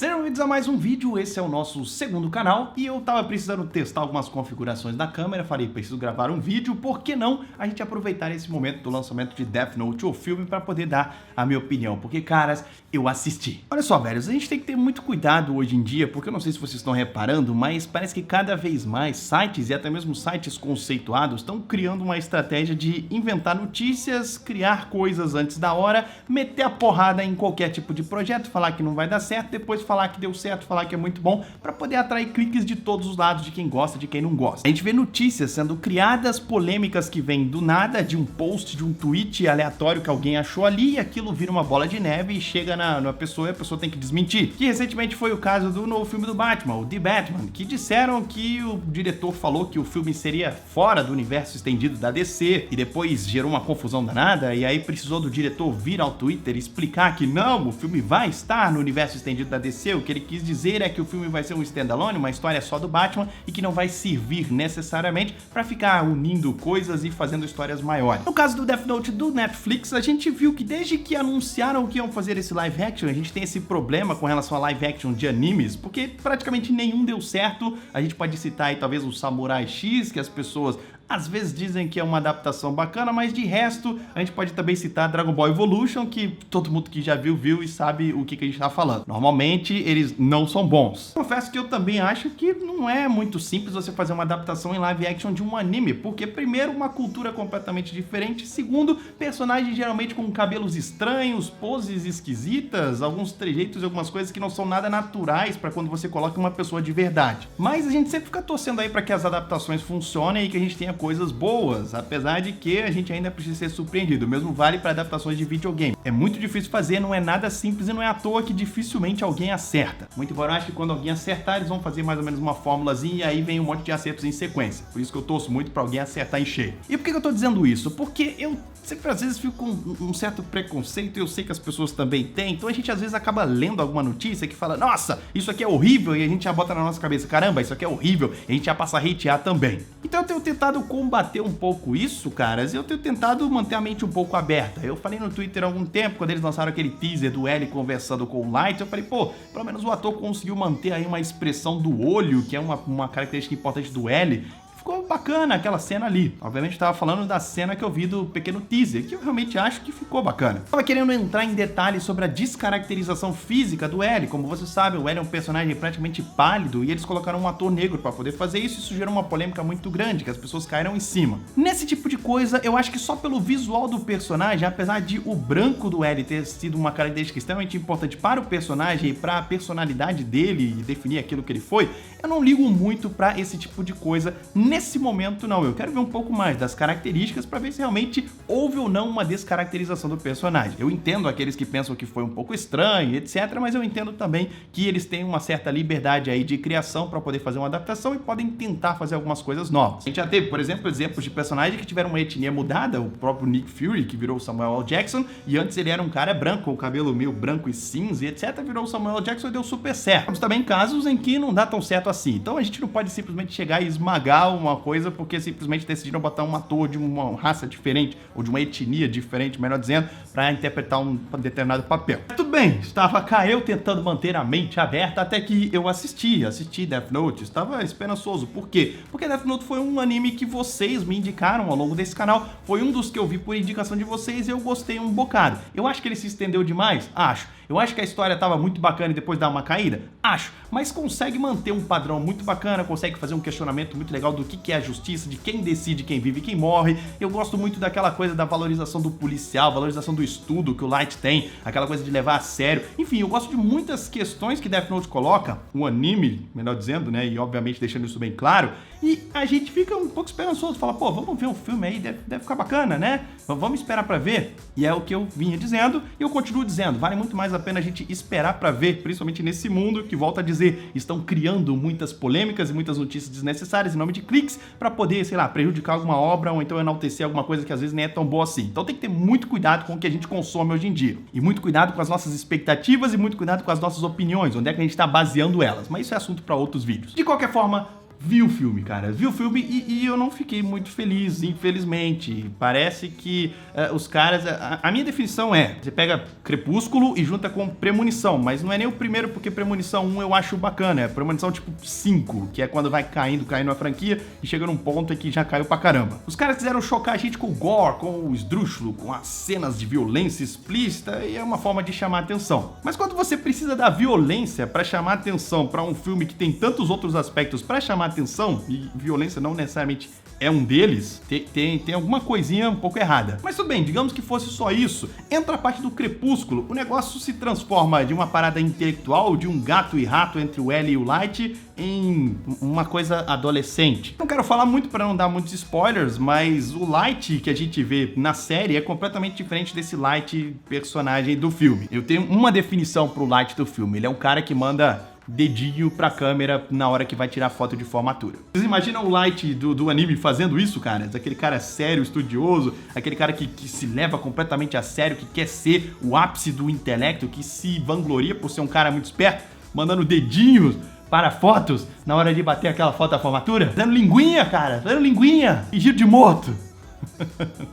Sejam bem-vindos a mais um vídeo, esse é o nosso segundo canal e eu tava precisando testar algumas configurações da câmera, falei, preciso gravar um vídeo, por que não a gente aproveitar esse momento do lançamento de Death Note, o filme, para poder dar a minha opinião, porque, caras, eu assisti. Olha só, velhos, a gente tem que ter muito cuidado hoje em dia, porque eu não sei se vocês estão reparando, mas parece que cada vez mais sites e até mesmo sites conceituados estão criando uma estratégia de inventar notícias, criar coisas antes da hora, meter a porrada em qualquer tipo de projeto, falar que não vai dar certo, depois falar que deu certo, falar que é muito bom, para poder atrair cliques de todos os lados, de quem gosta, de quem não gosta. A gente vê notícias sendo criadas, polêmicas que vêm do nada, de um post, de um tweet aleatório que alguém achou ali, e aquilo vira uma bola de neve e chega na pessoa e a pessoa tem que desmentir. Que recentemente foi o caso do novo filme do Batman, o The Batman, que disseram que o diretor falou que o filme seria fora do universo estendido da DC, e depois gerou uma confusão danada, e aí precisou do diretor vir ao Twitter e explicar que não, o filme vai estar no universo estendido da DC. O que ele quis dizer é que o filme vai ser um standalone, uma história só do Batman, e que não vai servir necessariamente para ficar unindo coisas e fazendo histórias maiores. No caso do Death Note do Netflix, a gente viu que desde que anunciaram que iam fazer esse live action, a gente tem esse problema com relação a live action de animes, porque praticamente nenhum deu certo. A gente pode citar aí talvez o Samurai X, que as pessoas às vezes dizem que é uma adaptação bacana, mas de resto, a gente pode também citar Dragon Ball Evolution, que todo mundo que já viu e sabe o que a gente tá falando. Normalmente, eles não são bons. Confesso que eu também acho que não é muito simples você fazer uma adaptação em live action de um anime, porque primeiro, uma cultura completamente diferente, segundo, personagens geralmente com cabelos estranhos, poses esquisitas, alguns trejeitos e algumas coisas que não são nada naturais para quando você coloca uma pessoa de verdade. Mas a gente sempre fica torcendo aí para que as adaptações funcionem e que a gente tenha coisas boas, apesar de que a gente ainda precisa ser surpreendido. O mesmo vale para adaptações de videogame. É muito difícil fazer, não é nada simples e não é à toa que dificilmente alguém acerta. Muito embora eu acho que quando alguém acertar, eles vão fazer mais ou menos uma fórmulazinha e aí vem um monte de acertos em sequência. Por isso que eu torço muito para alguém acertar em cheio. E por que eu tô dizendo isso? Porque eu sempre às vezes fico com um certo preconceito e eu sei que as pessoas também têm, então a gente às vezes acaba lendo alguma notícia que fala, nossa, isso aqui é horrível, e a gente já bota na nossa cabeça, caramba, isso aqui é horrível, e a gente já passa a hatear também. Então eu tenho tentado combater um pouco isso, caras, e eu tenho tentado manter a mente um pouco aberta. Eu falei no Twitter há algum tempo, quando eles lançaram aquele teaser do L conversando com o Light, eu falei, pô, pelo menos o ator conseguiu manter aí uma expressão do olho, que é uma característica importante do L. Ficou bacana aquela cena ali. Obviamente eu tava falando da cena que eu vi do pequeno teaser, que eu realmente acho que ficou bacana. Tava querendo entrar em detalhes sobre a descaracterização física do L. Como você sabe, o L é um personagem praticamente pálido e eles colocaram um ator negro pra poder fazer isso. Isso gerou uma polêmica muito grande, que as pessoas caíram em cima. Nesse tipo de coisa, eu acho que só pelo visual do personagem, apesar de o branco do L ter sido uma característica extremamente importante para o personagem e para a personalidade dele e definir aquilo que ele foi, eu não ligo muito pra esse tipo de coisa. Nesse momento, não. Eu quero ver um pouco mais das características para ver se realmente houve ou não uma descaracterização do personagem. Eu entendo aqueles que pensam que foi um pouco estranho, etc., mas eu entendo também que eles têm uma certa liberdade aí de criação para poder fazer uma adaptação e podem tentar fazer algumas coisas novas. A gente já teve, por exemplo, exemplos de personagens que tiveram uma etnia mudada, o próprio Nick Fury, que virou o Samuel L. Jackson, e antes ele era um cara branco, com o cabelo meio branco e cinza, e etc., virou o Samuel L. Jackson e deu super certo. Temos também casos em que não dá tão certo assim. Então a gente não pode simplesmente chegar e esmagar uma coisa porque simplesmente decidiram botar um ator de uma raça diferente, ou de uma etnia diferente, melhor dizendo, para interpretar um determinado papel. Tudo bem, estava cá eu tentando manter a mente aberta até que eu assisti Death Note, estava esperançoso. Por quê? Porque Death Note foi um anime que vocês me indicaram ao longo desse canal, foi um dos que eu vi por indicação de vocês e eu gostei um bocado. Eu acho que ele se estendeu demais? Acho. Eu acho que a história estava muito bacana e depois dá uma caída? Acho. Mas consegue manter um padrão muito bacana, consegue fazer um questionamento muito legal do que é a justiça, de quem decide quem vive e quem morre. Eu gosto muito daquela coisa da valorização do policial, valorização do estudo que o Light tem, aquela coisa de levar a sério. Enfim, eu gosto de muitas questões que Death Note coloca, um anime, melhor dizendo, né, e obviamente deixando isso bem claro, e a gente fica um pouco esperançoso, fala, pô, vamos ver um filme aí, deve ficar bacana, né? Vamos esperar pra ver. E é o que eu vinha dizendo, e eu continuo dizendo, vale muito mais a pena a gente esperar pra ver, principalmente nesse mundo que, volta a dizer, estão criando muitas polêmicas e muitas notícias desnecessárias em nome de cliques pra poder, sei lá, prejudicar alguma obra ou então enaltecer alguma coisa que às vezes nem é tão boa assim. Então tem que ter muito cuidado com o que a gente consome hoje em dia. E muito cuidado com as nossas expectativas e muito cuidado com as nossas opiniões, onde é que a gente tá baseando elas. Mas isso é assunto pra outros vídeos. De qualquer forma, vi o filme, cara. Vi o filme e eu não fiquei muito feliz, infelizmente. Parece que os caras... A minha definição é, você pega Crepúsculo e junta com Premonição, mas não é nem o primeiro, porque Premonição 1 eu acho bacana. É Premonição tipo 5, que é quando vai caindo a franquia e chega num ponto em que já caiu pra caramba. Os caras quiseram chocar a gente com o gore, com o esdrúxulo, com as cenas de violência explícita, e é uma forma de chamar atenção. Mas quando você precisa da violência pra chamar atenção pra um filme que tem tantos outros aspectos pra chamar atenção, e violência não necessariamente é um deles, tem alguma coisinha um pouco errada. Mas tudo bem, digamos que fosse só isso. Entra a parte do Crepúsculo, o negócio se transforma de uma parada intelectual, de um gato e rato entre o L e o Light, em uma coisa adolescente. Não quero falar muito para não dar muitos spoilers, mas o Light que a gente vê na série é completamente diferente desse Light personagem do filme. Eu tenho uma definição pro Light do filme, ele é um cara que manda dedinho pra câmera na hora que vai tirar foto de formatura. Vocês imaginam o Light do anime fazendo isso, cara? Aquele cara sério, estudioso, aquele cara que se leva completamente a sério, que quer ser o ápice do intelecto, que se vangloria por ser um cara muito esperto, mandando dedinhos para fotos na hora de bater aquela foto da formatura. Dando linguinha, cara, dando linguinha e giro de morto.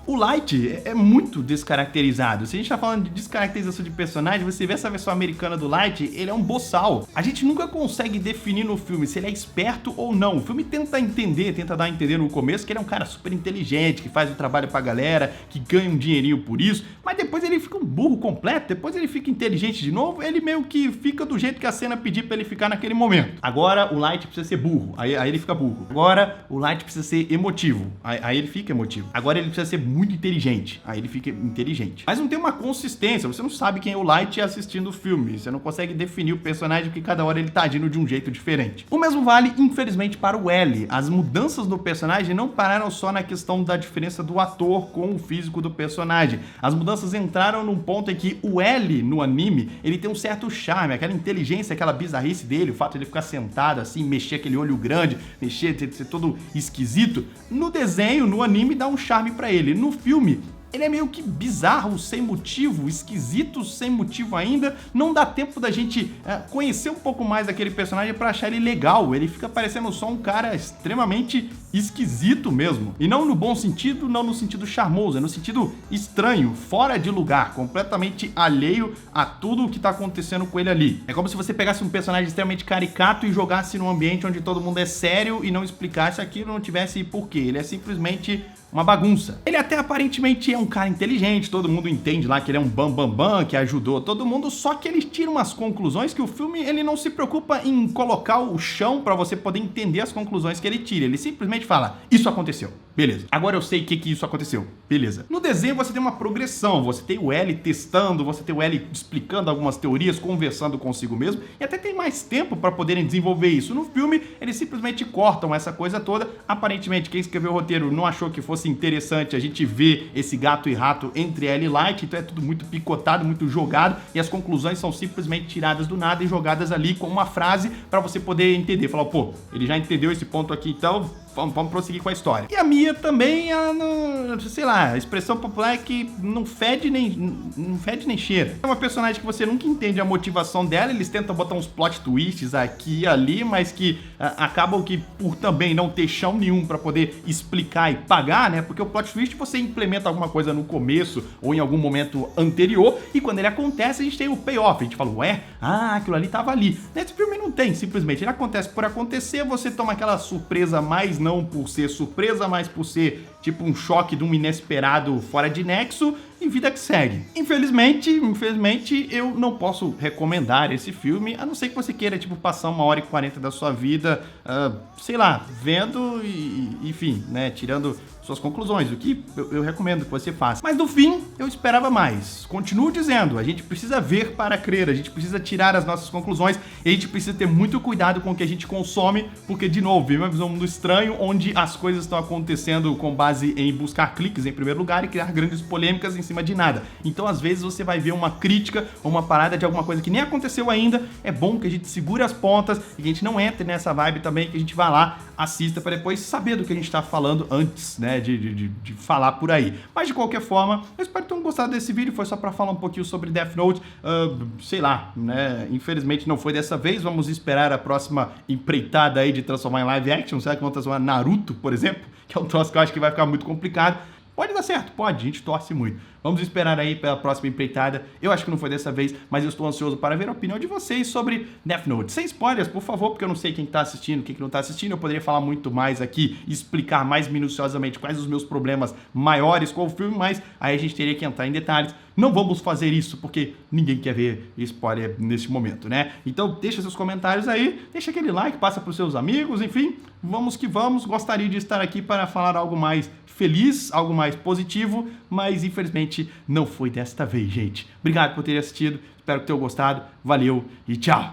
O Light é muito descaracterizado. Se a gente tá falando de descaracterização de personagem, você vê essa versão americana do Light, ele é um boçal. A gente nunca consegue definir no filme se ele é esperto ou não. O filme tenta dar a entender no começo que ele é um cara super inteligente, que faz o trabalho pra galera, que ganha um dinheirinho por isso, mas depois ele fica um burro completo, depois ele fica inteligente de novo, ele meio que fica do jeito que a cena pedir pra ele ficar naquele momento. Agora o Light precisa ser burro, aí ele fica burro. Agora o Light precisa ser emotivo, aí ele fica emotivo. Agora ele precisa ser muito inteligente, aí ele fica inteligente. Mas não tem uma consistência, você não sabe quem é o Light assistindo o filme, você não consegue definir o personagem porque cada hora ele tá agindo de um jeito diferente. O mesmo vale, infelizmente, para o L. As mudanças do personagem não pararam só na questão da diferença do ator com o físico do personagem. As mudanças entraram num ponto em que o L, no anime, ele tem um certo charme, aquela inteligência, aquela bizarrice dele, o fato de ele ficar sentado assim, mexer aquele olho grande, mexer, ser todo esquisito. No desenho, no anime, dá um charme pra ele. No filme, ele é meio que bizarro, sem motivo, esquisito, sem motivo ainda. Não dá tempo da gente conhecer um pouco mais daquele personagem pra achar ele legal. Ele fica parecendo só um cara extremamente esquisito mesmo. E não no bom sentido, não no sentido charmoso, é no sentido estranho, fora de lugar, completamente alheio a tudo o que tá acontecendo com ele ali. É como se você pegasse um personagem extremamente caricato e jogasse num ambiente onde todo mundo é sério e não explicasse aquilo, não tivesse porquê. Ele é simplesmente uma bagunça. Ele até aparentemente é um cara inteligente, todo mundo entende lá que ele é um bambambam, que ajudou todo mundo, só que ele tira umas conclusões que o filme ele não se preocupa em colocar o chão pra você poder entender as conclusões que ele tira. Ele simplesmente fala, isso aconteceu. Beleza. Agora eu sei que isso aconteceu. Beleza. No desenho você tem uma progressão, você tem o L testando, você tem o L explicando algumas teorias, conversando consigo mesmo, e até tem mais tempo para poderem desenvolver isso. No filme, eles simplesmente cortam essa coisa toda. Aparentemente, quem escreveu o roteiro não achou que fosse interessante a gente ver esse gato e rato entre L e Light, então é tudo muito picotado, muito jogado, e as conclusões são simplesmente tiradas do nada e jogadas ali com uma frase para você poder entender. Falar, pô, ele já entendeu esse ponto aqui, então vamos prosseguir com a história. E a Mia também, sei lá, a expressão popular é que não fede nem cheira. É uma personagem que você nunca entende a motivação dela, eles tentam botar uns plot twists aqui e ali, mas que acabam que por também não ter chão nenhum pra poder explicar e pagar, né? Porque o plot twist você implementa alguma coisa no começo ou em algum momento anterior e quando ele acontece a gente tem o payoff, a gente fala, ué, aquilo ali tava ali. Nesse filme não tem, simplesmente ele acontece por acontecer, você toma aquela surpresa mais não por ser surpresa, mas por ser tipo um choque de um inesperado fora de nexo e vida que segue. Infelizmente, eu não posso recomendar esse filme, a não ser que você queira, tipo, passar 1h40 da sua vida, sei lá, vendo e, enfim, né, tirando suas conclusões, o que eu recomendo que você faça. Mas no fim, eu esperava mais. Continuo dizendo, a gente precisa ver para crer, a gente precisa tirar as nossas conclusões e a gente precisa ter muito cuidado com o que a gente consome, porque, de novo, vivemos um mundo estranho onde as coisas estão acontecendo com base em buscar cliques em primeiro lugar e criar grandes polêmicas em cima de nada. Então, às vezes, você vai ver uma crítica ou uma parada de alguma coisa que nem aconteceu ainda, é bom que a gente segure as pontas e que a gente não entre nessa vibe também, que a gente vá lá, assista para depois saber do que a gente tá falando antes, né, né, de falar por aí. Mas de qualquer forma, eu espero que tenham gostado desse vídeo, foi só pra falar um pouquinho sobre Death Note, sei lá, né, infelizmente não foi dessa vez, vamos esperar a próxima empreitada aí de transformar em live action, será que vão transformar Naruto, por exemplo, que é um troço que eu acho que vai ficar muito complicado. Pode dar certo, pode, a gente torce muito. Vamos esperar aí pela próxima empreitada. Eu acho que não foi dessa vez, mas eu estou ansioso para ver a opinião de vocês sobre Death Note. Sem spoilers, por favor, porque eu não sei quem está assistindo, quem que não está assistindo. Eu poderia falar muito mais aqui, explicar mais minuciosamente quais os meus problemas maiores com o filme, mas aí a gente teria que entrar em detalhes. Não vamos fazer isso, porque ninguém quer ver spoiler nesse momento, né? Então deixa seus comentários aí, deixa aquele like, passa para os seus amigos, enfim, vamos que vamos. Gostaria de estar aqui para falar algo mais feliz, algo mais positivo, mas infelizmente não foi desta vez, gente. Obrigado por ter assistido, espero que tenham gostado, valeu e tchau!